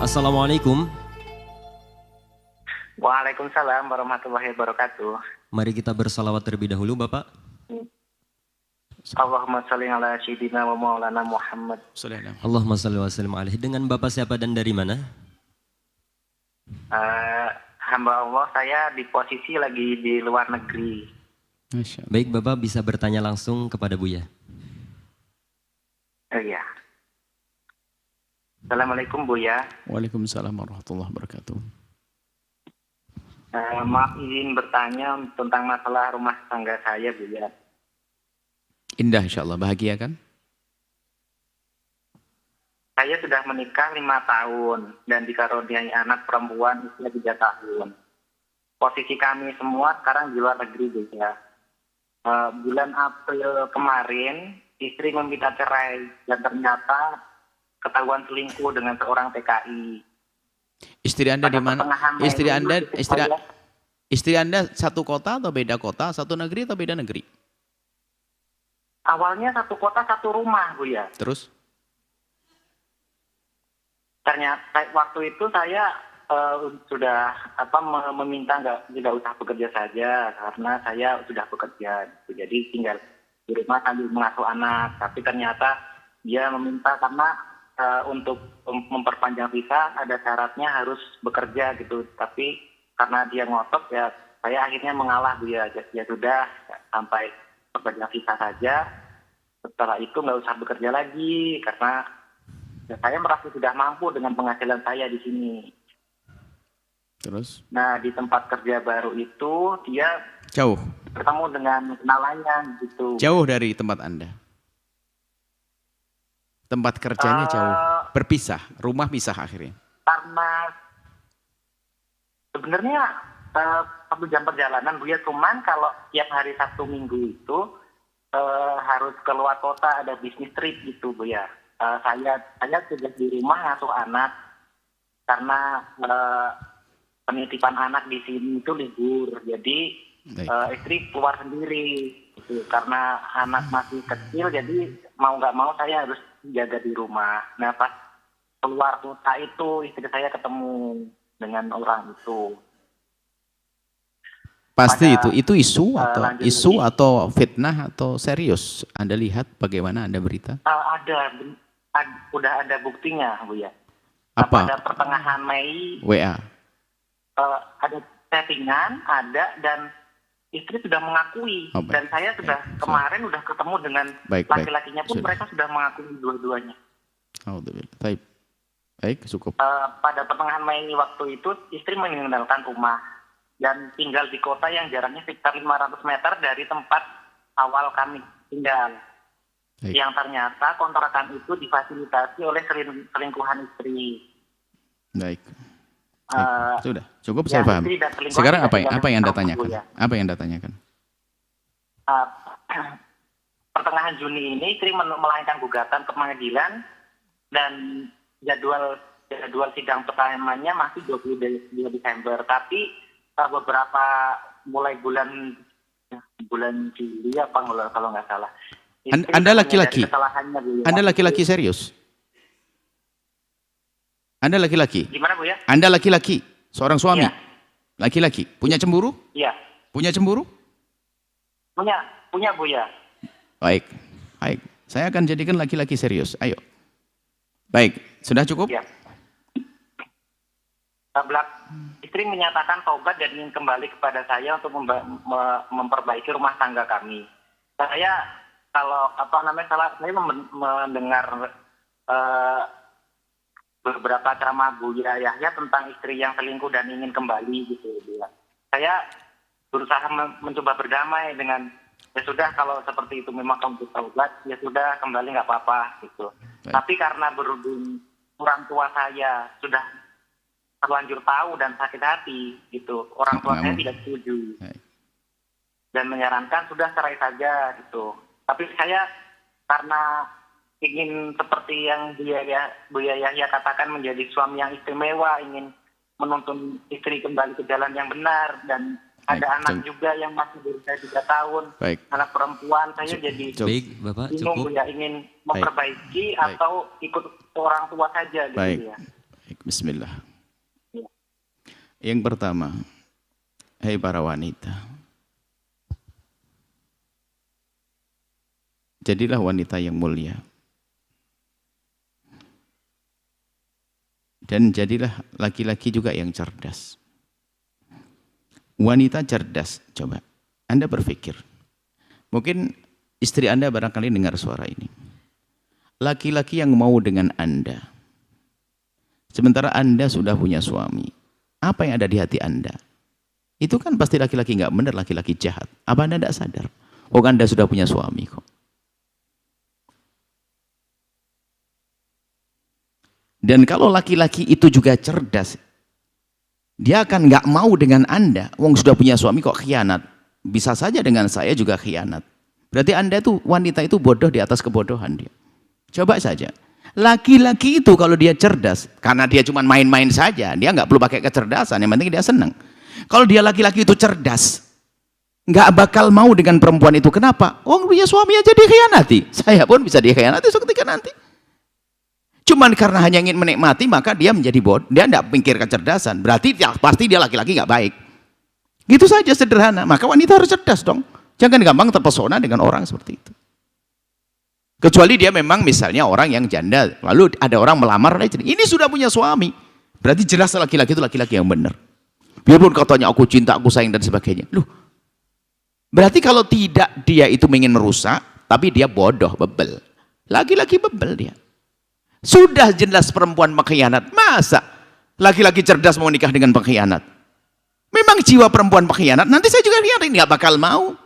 Assalamualaikum. Waalaikumsalam warahmatullahi wabarakatuh. Mari kita bersalawat terlebih dahulu, Bapak. Allahumma sholli ala sayyidina wa maulana Muhammad. Allahumma shalli wa sallim alaihi. Dengan Bapak siapa dan dari mana? Hamba Allah, saya di posisi lagi di luar negeri. Baik, Bapak bisa bertanya langsung kepada Buya. Iya. Assalamualaikum Buya. Waalaikumsalam warahmatullahi wabarakatuh. Maaf izin bertanya tentang masalah rumah tangga saya Buya. Indah insya Allah, bahagia kan? Saya sudah menikah 5 tahun dan dikaruniai anak perempuan usia 3 tahun. Posisi kami semua sekarang di luar negeri Buya. Bulan April kemarin istri meminta cerai dan ternyata ketahuan selingkuh dengan seorang TKI. Istri Anda di mana? Istri Anda satu kota atau beda kota? Satu negeri atau beda negeri? Awalnya satu kota satu rumah Buya. Terus? Ternyata waktu itu saya sudah meminta tidak usah bekerja saja karena saya sudah bekerja. Jadi tinggal di rumah sambil mengasuh anak. Tapi ternyata dia meminta karena untuk memperpanjang visa ada syaratnya harus bekerja gitu. Tapi karena dia ngotot ya saya akhirnya mengalah Buya. Ya sudah sampai bekerja visa saja. Setelah itu nggak usah bekerja lagi karena saya merasa sudah mampu dengan penghasilan saya di sini. Terus? Nah di tempat kerja baru itu dia Jauh? bertemu dengan kenalannya gitu. Jauh dari tempat Anda? Tempat kerjanya jauh? Berpisah? Rumah pisah akhirnya? Karena sebenarnya 1 jam perjalanan Buya, cuman kalau tiap hari Sabtu Minggu itu harus keluar kota, ada bisnis trip gitu Buya. Saya sudah di rumah ngasuh anak karena penitipan anak di sini itu libur, jadi istri keluar sendiri gitu. Karena anak masih kecil, jadi mau nggak mau saya harus jaga di rumah. Nah pas keluar kota itu istri saya ketemu dengan orang itu. Pasti itu isu atau fitnah atau serius? Anda lihat bagaimana Anda berita? Udah ada buktinya Buya. Apa? Pada pertengahan Mei WA? ada settingan, dan istri sudah mengakui. Dan saya sudah kemarin udah ketemu dengan laki-lakinya pun mereka sudah mengakui dua-duanya. Baik, cukup. Pada pertengahan Mei waktu itu istri meninggalkan rumah dan tinggal di kota yang jaraknya sekitar 500 meter dari tempat awal kami tinggal. Baik. Yang ternyata kontrakan itu difasilitasi oleh selingkuhan istri. Baik. Sudah, cukup saya paham. Sekarang apa yang Anda tanyakan? Apa yang Anda tanyakan? Pertengahan Juni ini istri melayangkan gugatan ke pengadilan dan jadwal sidang pertamanya masih 22 Desember. Tapi beberapa mulai bulan Juli kalau nggak salah. Anda laki-laki? Anda laki-laki serius? Anda laki-laki? Gimana Bu ya? Anda laki-laki, seorang suami? Ya. Laki-laki, punya cemburu? Iya. Punya cemburu? Punya Bu ya. Baik. Saya akan jadikan laki-laki serius. Ayo. Baik, sudah cukup? Ya. Istri menyatakan taubat dan ingin kembali kepada saya untuk memperbaiki rumah tangga kami. Saya saya mendengar beberapa ceramah Buya Yahya tentang istri yang selingkuh dan ingin kembali gitu. Saya berusaha mencoba berdamai dengan ya sudah kalau seperti itu memang kamu taubat ya sudah kembali nggak apa-apa gitu. Baik. Tapi karena berhubung orang tua saya sudah terlanjur tahu dan sakit hati gitu, orang tua saya tidak setuju. Baik. Dan menyarankan sudah cerai saja gitu. Tapi saya karena ingin seperti yang Buya Yahya katakan menjadi suami yang istimewa, ingin menuntun istri kembali ke jalan yang benar dan ada anak juga yang masih berusia 3 tahun. Baik. Anak perempuan saya jadi bingung ya ingin memperbaiki atau ikut orang tua saja gitu ya. Bismillah. Ya. Yang pertama, hai para wanita, jadilah wanita yang mulia. Dan jadilah laki-laki juga yang cerdas. Wanita cerdas, coba. Anda berpikir. Mungkin istri Anda barangkali dengar suara ini. Laki-laki yang mau dengan Anda. Sementara Anda sudah punya suami. Apa yang ada di hati Anda? Itu kan pasti laki-laki nggak benar, laki-laki jahat. Apa Anda tidak sadar? Oh, Anda sudah punya suami kok. Dan kalau laki-laki itu juga cerdas, dia akan nggak mau dengan Anda. Wong sudah punya suami kok khianat. Bisa saja dengan saya juga khianat. Berarti Anda itu, wanita itu bodoh di atas kebodohan dia. Coba saja. Laki-laki itu kalau dia cerdas, karena dia cuma main-main saja, dia nggak perlu pakai kecerdasan, yang penting dia senang. Kalau dia laki-laki itu cerdas, nggak bakal mau dengan perempuan itu. Kenapa? Wong punya suami aja dikhianati. Saya pun bisa dikhianati seketika nanti. Cuman karena hanya ingin menikmati, maka dia menjadi bodoh. Dia tidak mikir kecerdasan. Berarti ya, pasti dia laki-laki nggak baik. Gitu saja sederhana. Maka wanita harus cerdas dong. Jangan gampang terpesona dengan orang seperti itu. Kecuali dia memang misalnya orang yang janda. Lalu ada orang melamar. Ini sudah punya suami. Berarti jelas laki-laki itu laki-laki yang benar. Biarpun katanya aku cinta, aku sayang dan sebagainya. Loh, berarti kalau tidak dia itu ingin merusak, tapi dia bodoh, bebel. Laki-laki bebel dia. Sudah jelas perempuan pengkhianat. Masa laki-laki cerdas mau nikah dengan pengkhianat? Memang jiwa perempuan pengkhianat. Nanti saya juga lihat ini nggak bakal mau.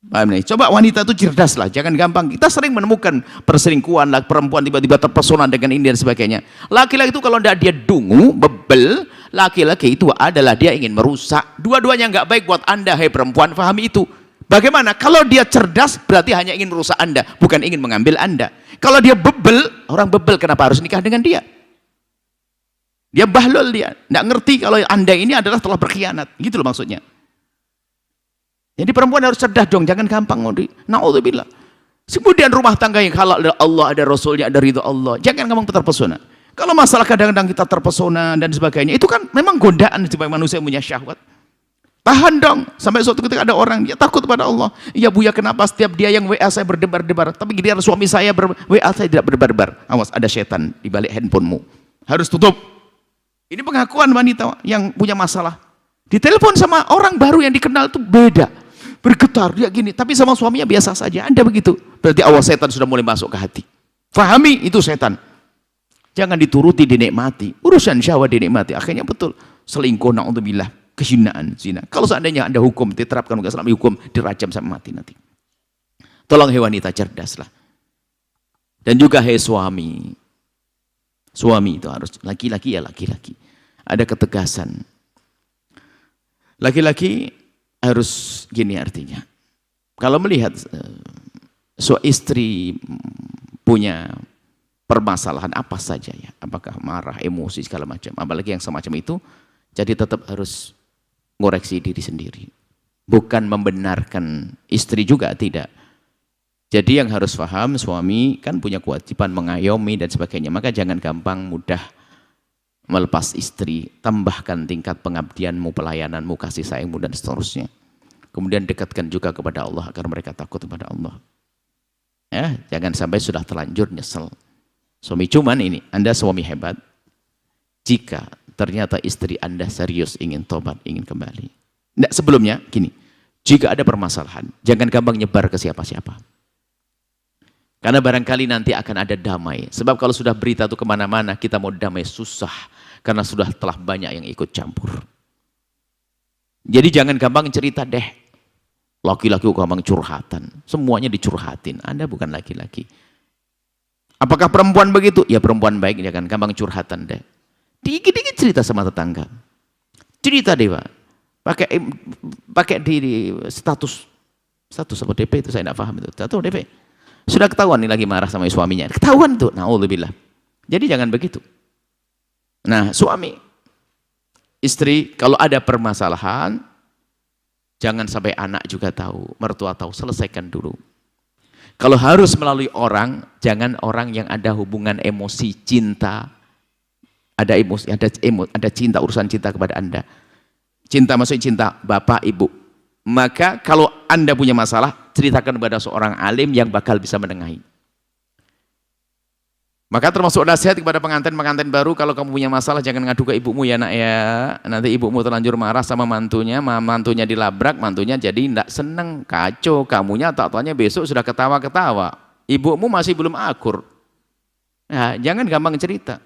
Paham nih? Coba wanita itu cerdas lah. Jangan gampang. Kita sering menemukan perselingkuhan lah, perempuan tiba-tiba terpesona dengan ini dan sebagainya. Laki-laki itu kalau tidak dia dungu, bebel, laki-laki itu adalah dia ingin merusak. Dua-duanya nggak baik buat Anda, hai perempuan. Pahami itu. Bagaimana? Kalau dia cerdas berarti hanya ingin merusak Anda, bukan ingin mengambil Anda. Kalau dia bebel, orang bebel kenapa harus nikah dengan dia? Dia bahlul dia, tidak ngerti kalau Anda ini adalah telah berkhianat. Gitu loh maksudnya. Jadi perempuan harus cerdas dong, jangan gampang. Na'udzubillah. Kemudian rumah tangga yang halal ada Allah, ada Rasulnya, ada ridho Allah. Jangan gampang terpesona. Kalau masalah kadang-kadang kita terpesona dan sebagainya, itu kan memang godaan sebagai manusia yang punya syahwat. Tahan dong, sampai suatu ketika ada orang dia takut pada Allah. Iya Buya, kenapa setiap dia yang WA saya berdebar-debar, tapi dia suami saya WA saya tidak berdebar-debar. Awas, ada setan di balik handphonemu. Harus tutup. Ini pengakuan wanita yang punya masalah. Ditelepon sama orang baru yang dikenal itu beda. Bergetar dia gini, tapi sama suaminya biasa saja. Anda begitu. Berarti awas, setan sudah mulai masuk ke hati. Fahami itu setan. Jangan dituruti, dinikmati. Urusan syahwat dinikmati. Akhirnya betul selingkuh, na'udzubillah. Kezinaan, zina. Kalau seandainya Anda hukum, diterapkan Islam, hukum, dirajam sampai mati nanti. Tolong hai wanita cerdas lah. Dan juga hai suami. Suami itu harus, laki-laki ya laki-laki. Ada ketegasan. Laki-laki harus gini artinya. Kalau melihat istri punya permasalahan apa saja ya, apakah marah, emosi, segala macam. Apalagi yang semacam itu, jadi tetap harus ngoreksi diri sendiri. Bukan membenarkan istri juga, tidak. Jadi yang harus paham, suami kan punya kewajiban mengayomi dan sebagainya. Maka jangan gampang mudah melepas istri. Tambahkan tingkat pengabdianmu, pelayananmu, kasih sayangmu dan seterusnya. Kemudian dekatkan juga kepada Allah agar mereka takut kepada Allah. Ya, jangan sampai sudah terlanjur nyesel. Suami cuman ini, Anda suami hebat. Jika ternyata istri Anda serius ingin tobat, ingin kembali. Nggak, sebelumnya, gini. Jika ada permasalahan, jangan gampang nyebar ke siapa-siapa. Karena barangkali nanti akan ada damai. Sebab kalau sudah berita itu kemana-mana, kita mau damai susah. Karena sudah telah banyak yang ikut campur. Jadi jangan gampang cerita deh. Laki-laki gampang curhatan. Semuanya dicurhatin. Anda bukan laki-laki. Apakah perempuan begitu? Ya perempuan baik, jangan gampang curhatan deh. Dikit-dikit cerita sama tetangga. Cerita deh Pak. Pakai di status apa DP itu saya tidak paham itu. Status DP. Sudah ketahuan nih lagi marah sama suaminya. Ketahuan tuh. Na'udzubillah. Jadi jangan begitu. Nah, suami, istri kalau ada permasalahan, jangan sampai anak juga tahu, mertua tahu, selesaikan dulu. Kalau harus melalui orang, jangan orang yang ada hubungan emosi, cinta, ada emosi, ada cinta, urusan cinta kepada Anda. Cinta maksudnya cinta bapak, ibu. Maka kalau Anda punya masalah, ceritakan kepada seorang alim yang bakal bisa menengahi. Maka termasuk nasihat kepada pengantin-pengantin baru, kalau kamu punya masalah jangan ngadu ke ibumu ya nak ya. Nanti ibumu terlanjur marah sama mantunya dilabrak, mantunya jadi tidak seneng, kacau, kamunya tak taunya besok sudah ketawa-ketawa. Ibumu masih belum akur. Nah, jangan gampang cerita.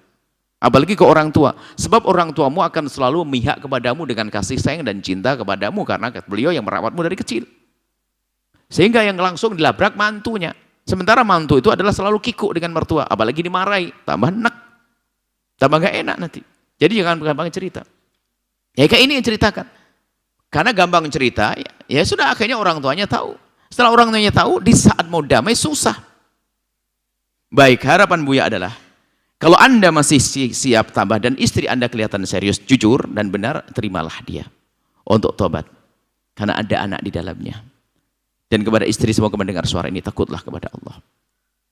Apalagi ke orang tua. Sebab orang tuamu akan selalu memihak kepadamu dengan kasih sayang dan cinta kepadamu karena beliau yang merawatmu dari kecil. Sehingga yang langsung dilabrak mantunya. Sementara mantu itu adalah selalu kikuk dengan mertua, apalagi dimarahi, tambah enak, tambah gak enak nanti. Jadi jangan gampang cerita. Ya kayak ini yang ceritakan. Karena gampang cerita, ya sudah akhirnya orang tuanya tahu. Setelah orang tuanya tahu, di saat mau damai susah. Baik, harapan Buya adalah, kalau Anda masih siap tambah dan istri Anda kelihatan serius, jujur dan benar, terimalah dia untuk tobat. Karena ada anak di dalamnya. Dan kepada istri semoga mendengar suara ini, takutlah kepada Allah.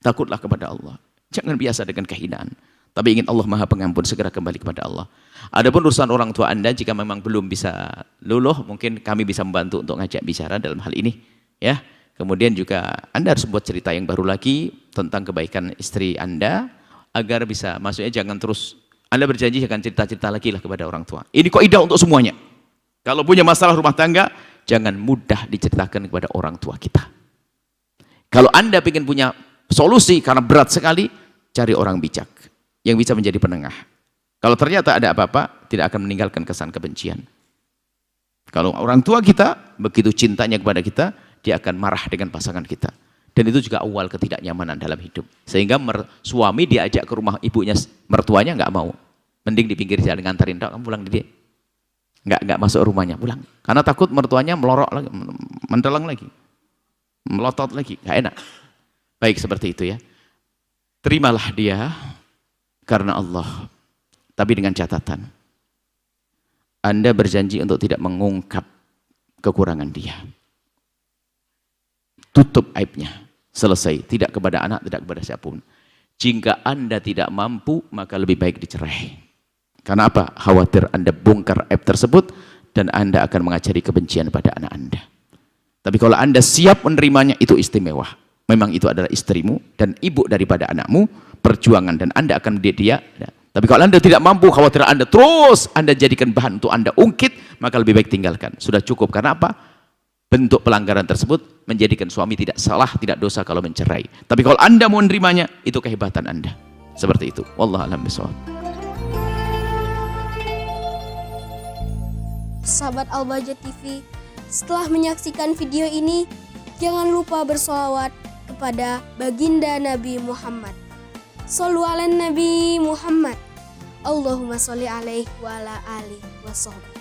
Takutlah kepada Allah. Jangan biasa dengan kehinaan. Tapi ingin Allah Maha Pengampun, segera kembali kepada Allah. Adapun urusan orang tua Anda, jika memang belum bisa luluh, mungkin kami bisa membantu untuk ngajak bicara dalam hal ini. Ya. Kemudian juga Anda harus buat cerita yang baru lagi tentang kebaikan istri Anda, agar bisa, maksudnya jangan terus, Anda berjanji jangan cerita-cerita lagi lah kepada orang tua. Ini kaidah untuk semuanya. Kalau punya masalah rumah tangga, jangan mudah diceritakan kepada orang tua kita. Kalau Anda ingin punya solusi karena berat sekali, cari orang bijak yang bisa menjadi penengah. Kalau ternyata ada apa-apa, tidak akan meninggalkan kesan kebencian. Kalau orang tua kita begitu cintanya kepada kita, dia akan marah dengan pasangan kita. Dan itu juga awal ketidaknyamanan dalam hidup. Sehingga suami diajak ke rumah ibunya, mertuanya nggak mau. Mending di pinggir jalan ngantarin, kamu pulang dia. Nggak masuk rumahnya, pulang. Karena takut mertuanya melorok lagi, mendelang lagi, melotot lagi, nggak enak. Baik, seperti itu ya. Terimalah dia karena Allah. Tapi dengan catatan, Anda berjanji untuk tidak mengungkap kekurangan dia. Tutup aibnya, selesai. Tidak kepada anak, tidak kepada siapapun. Jika Anda tidak mampu, maka lebih baik dicerai. Karena apa? Khawatir Anda bongkar aib tersebut dan Anda akan mengajari kebencian pada anak Anda. Tapi kalau Anda siap menerimanya, itu istimewa. Memang itu adalah istrimu dan ibu daripada anakmu, perjuangan dan Anda akan mendidik dia. Tapi kalau Anda tidak mampu, khawatir Anda terus Anda jadikan bahan untuk Anda ungkit, maka lebih baik tinggalkan. Sudah cukup. Karena apa? Bentuk pelanggaran tersebut menjadikan suami tidak salah, tidak dosa kalau mencerai. Tapi kalau Anda mau menerimanya, itu kehebatan Anda. Seperti itu. Wallahu a'lam bishawab. Sahabat Al-Bahjah TV, setelah menyaksikan video ini, jangan lupa bersolawat kepada baginda Nabi Muhammad. Shollu ala Nabi Muhammad. Allahumma sholli alaihi wa ala alihi wa sahbihi.